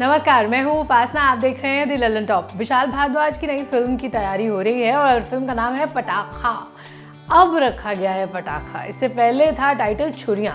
नमस्कार, मैं हूँ उपासना। आप देख रहे हैं दी ललन टॉप। विशाल भारद्वाज की नई फिल्म की तैयारी हो रही है और फिल्म का नाम है पटाखा। अब रखा गया है पटाखा, इससे पहले था टाइटल छुरियां।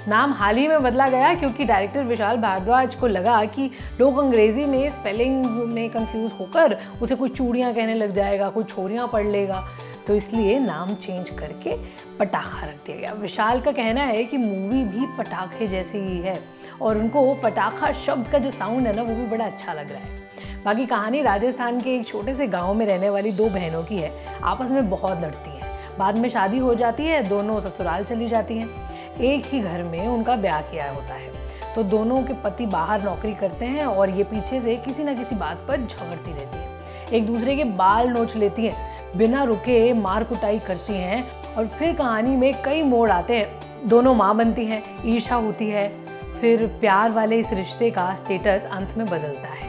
नाम हाल ही में बदला गया क्योंकि डायरेक्टर विशाल भारद्वाज को लगा कि लोग अंग्रेजी में स्पेलिंग में कंफ्यूज होकर उसे कोई चूड़ियाँ कहने लग जाएगा, कोई छोरियाँ पढ़ लेगा, तो इसलिए नाम चेंज करके पटाखा रख दिया गया। विशाल का कहना है कि मूवी भी पटाखे जैसी ही है और उनको पटाखा शब्द का जो साउंड है ना, वो भी बड़ा अच्छा लग रहा है। बाकी कहानी राजस्थान के एक छोटे से गांव में रहने वाली दो बहनों की है। आपस में बहुत लड़ती हैं, बाद में शादी हो जाती है, दोनों ससुराल चली जाती हैं। एक ही घर में उनका ब्याह किया होता है, तो दोनों के पति बाहर नौकरी करते हैं और ये पीछे से किसी न किसी बात पर झगड़ती रहती हैं। एक दूसरे के बाल नोच लेती हैं, बिना रुके मार कुटाई करती हैं और फिर कहानी में कई मोड़ आते हैं। दोनों माँ बनती हैं, ईर्ष्या होती है, फिर प्यार वाले इस रिश्ते का स्टेटस अंत में बदलता है।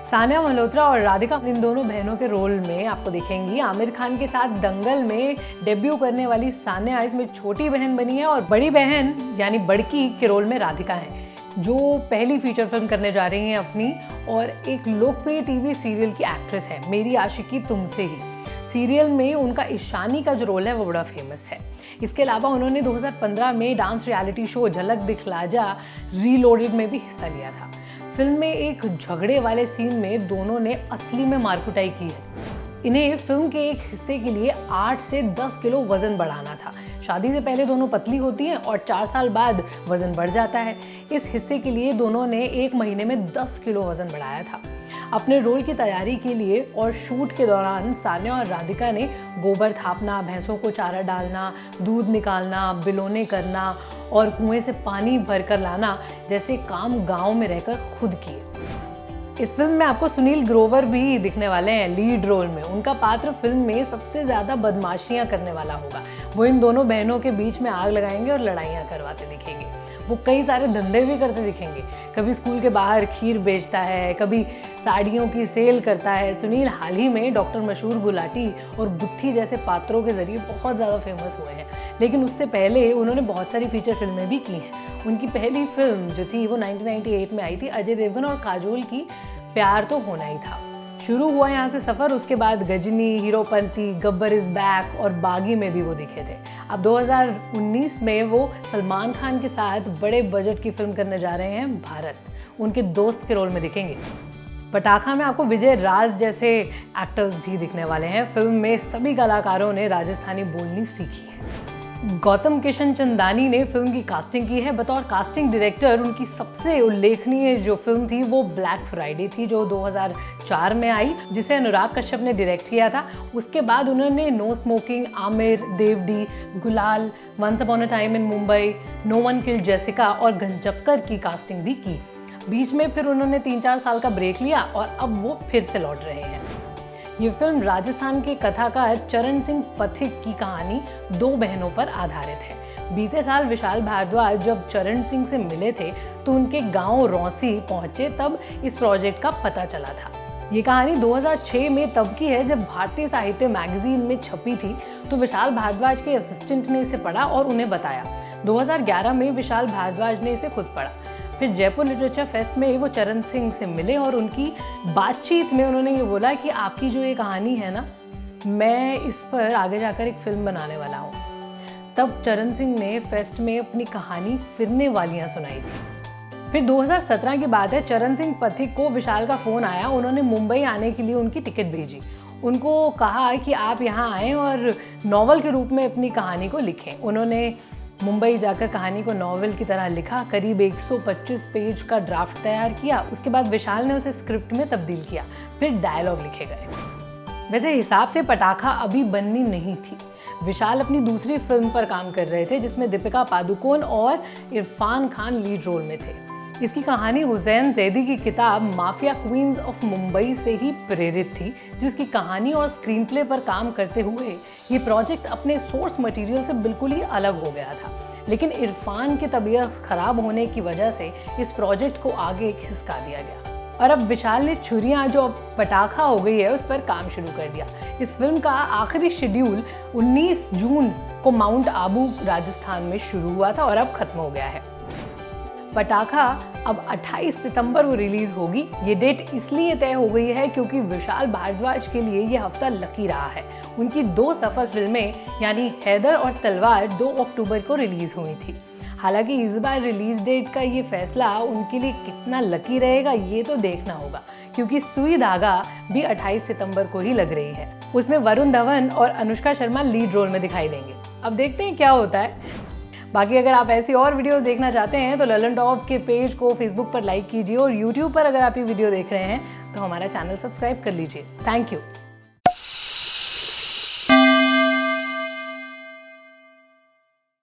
सानिया मल्होत्रा और राधिका इन दोनों बहनों के रोल में आपको दिखेंगी। आमिर खान के साथ दंगल में डेब्यू करने वाली सानिया इसमें छोटी बहन बनी है और बड़ी बहन यानी बड़की के रोल में राधिका है, जो पहली फीचर फिल्म करने जा रही हैं अपनी और एक लोकप्रिय टीवी सीरियल की एक्ट्रेस है, मेरी आशिकी तुमसे ही। सीरियल में उनका ईशानी का जो रोल है वो बड़ा फेमस है। इसके अलावा उन्होंने 2015 में डांस रियलिटी शो झलक दिखला जा रीलोडेड में भी हिस्सा लिया था। फिल्म में एक झगड़े वाले सीन में दोनों ने असली में मारकुटाई की है। इन्हें फिल्म के एक हिस्से के लिए 8 से 10 किलो वजन बढ़ाना था। शादी से पहले दोनों पतली होती हैं और 4 साल बाद वजन बढ़ जाता है। इस हिस्से के लिए दोनों ने 1 महीने में 10 किलो वजन बढ़ाया था। अपने रोल की तैयारी के लिए और शूट के दौरान सानिया और राधिका ने गोबर थापना, भैंसों को चारा डालना, दूध निकालना, बिलोने करना और कुएं से पानी भरकर लाना जैसे काम गांव में रहकर खुद किए। इस फिल्म में आपको सुनील ग्रोवर भी दिखने वाले हैं लीड रोल में। उनका पात्र फिल्म में सबसे ज़्यादा बदमाशियां करने वाला होगा। वो इन दोनों बहनों के बीच में आग लगाएंगे और लड़ाइयाँ करवाते दिखेंगे। वो कई सारे धंधे भी करते दिखेंगे। कभी स्कूल के बाहर खीर बेचता है, कभी साड़ियों की सेल करता है। सुनील हाल ही में डॉक्टर मशहूर गुलाटी और बुट्ठी जैसे पात्रों के जरिए बहुत ज़्यादा फेमस हुए हैं, लेकिन उससे पहले उन्होंने बहुत सारी फीचर फिल्में भी की हैं। उनकी पहली फिल्म जो थी वो 1998 में आई थी, अजय देवगन और काजोल की प्यार तो होना ही था। शुरू हुआ यहाँ से सफ़र, उसके बाद गजनी, हीरोपंती, गब्बर इज़ बैक और बागी में भी वो दिखे थे। अब 2019 में वो सलमान खान के साथ बड़े बजट की फिल्म करने जा रहे हैं भारत। उनके दोस्त के रोल में दिखेंगे। पटाखा में आपको विजय राज जैसे एक्टर्स भी दिखने वाले हैं। फिल्म में सभी कलाकारों ने राजस्थानी बोलनी सीखी है। गौतम किशन चंदानी ने फिल्म की कास्टिंग की है। बतौर कास्टिंग डायरेक्टर उनकी सबसे उल्लेखनीय जो फिल्म थी वो ब्लैक फ्राइडे थी, जो 2004 में आई, जिसे अनुराग कश्यप ने डायरेक्ट किया था। उसके बाद उन्होंने no smoking, Aamir, DevD, Gulaal, once upon a time in Mumbai, no one killed Jessica और घनचक्कर की कास्टिंग भी की। बीच में फिर उन्होंने 3-4 साल का ब्रेक लिया और अब वो फिर से लौट रहे हैं। ये फिल्म राजस्थान के कथाकार चरण सिंह पथिक की कहानी दो बहनों पर आधारित है। बीते साल विशाल भारद्वाज जब चरण सिंह से मिले थे तो उनके गांव रौसी पहुंचे, तब इस प्रोजेक्ट का पता चला था। ये कहानी 2006 में तब की है जब भारतीय साहित्य मैगजीन में छपी थी, तो विशाल भारद्वाज के असिस्टेंट ने इसे पढ़ा और उन्हें बताया। 2011 में विशाल भारद्वाज ने इसे खुद पढ़ा। फिर जयपुर लिटरेचर फेस्ट में वो चरण सिंह से मिले और उनकी बातचीत में उन्होंने ये बोला कि आपकी जो ये कहानी है ना, मैं इस पर आगे जाकर एक फिल्म बनाने वाला हूँ। तब चरण सिंह ने फेस्ट में अपनी कहानी फिरने वालियाँ सुनाई थी। फिर 2017 की बात है, चरण सिंह पथिक को विशाल का फ़ोन आया। उन्होंने मुंबई आने के लिए उनकी टिकट भेजी। उनको कहा कि आप यहाँ आएँ और नॉवल के रूप में अपनी कहानी को लिखें। उन्होंने मुंबई जाकर कहानी को नॉवेल की तरह लिखा, करीब 125 पेज का ड्राफ्ट तैयार किया। उसके बाद विशाल ने उसे स्क्रिप्ट में तब्दील किया, फिर डायलॉग लिखे गए। वैसे हिसाब से पटाखा अभी बननी नहीं थी। विशाल अपनी दूसरी फिल्म पर काम कर रहे थे, जिसमें दीपिका पादुकोण और इरफान खान लीड रोल में थे। इसकी कहानी हुसैन जैदी की किताब माफिया क्वींस ऑफ मुंबई से ही प्रेरित थी, जिसकी कहानी और स्क्रीन प्ले पर काम करते हुए ये प्रोजेक्ट अपने सोर्स मटेरियल से बिल्कुल ही अलग हो गया था। लेकिन इरफान की तबीयत खराब होने की वजह से इस प्रोजेक्ट को आगे खिसका दिया गया और अब विशाल ने छुरियां जो अब पटाखा हो गई है उस पर काम शुरू कर दिया। इस फिल्म का आखिरी शेड्यूल 19 जून को माउंट आबू राजस्थान में शुरू हुआ था और अब खत्म हो गया है। पटाखा अब 28 सितंबर को रिलीज होगी। ये डेट इसलिए तय हो गई है क्योंकि विशाल भारद्वाज के लिए ये हफ्ता लकी रहा है। उनकी 2 सफल फिल्में यानी हैदर और तलवार 2 अक्टूबर को रिलीज हुई थी। हालांकि इस बार रिलीज डेट का ये फैसला उनके लिए कितना लकी रहेगा ये तो देखना होगा, क्योंकि सुई धागा भी 28 सितंबर को ही लग रही है। उसमें वरुण धवन और अनुष्का शर्मा लीड रोल में दिखाई देंगे। अब देखते हैं क्या होता है। बाकी अगर आप ऐसी और वीडियोस देखना चाहते हैं तो ललन टॉप के पेज को फेसबुक पर लाइक कीजिए और यूट्यूब पर अगर आप ये वीडियो देख रहे हैं तो हमारा चैनल सब्सक्राइब कर लीजिए। Thank you.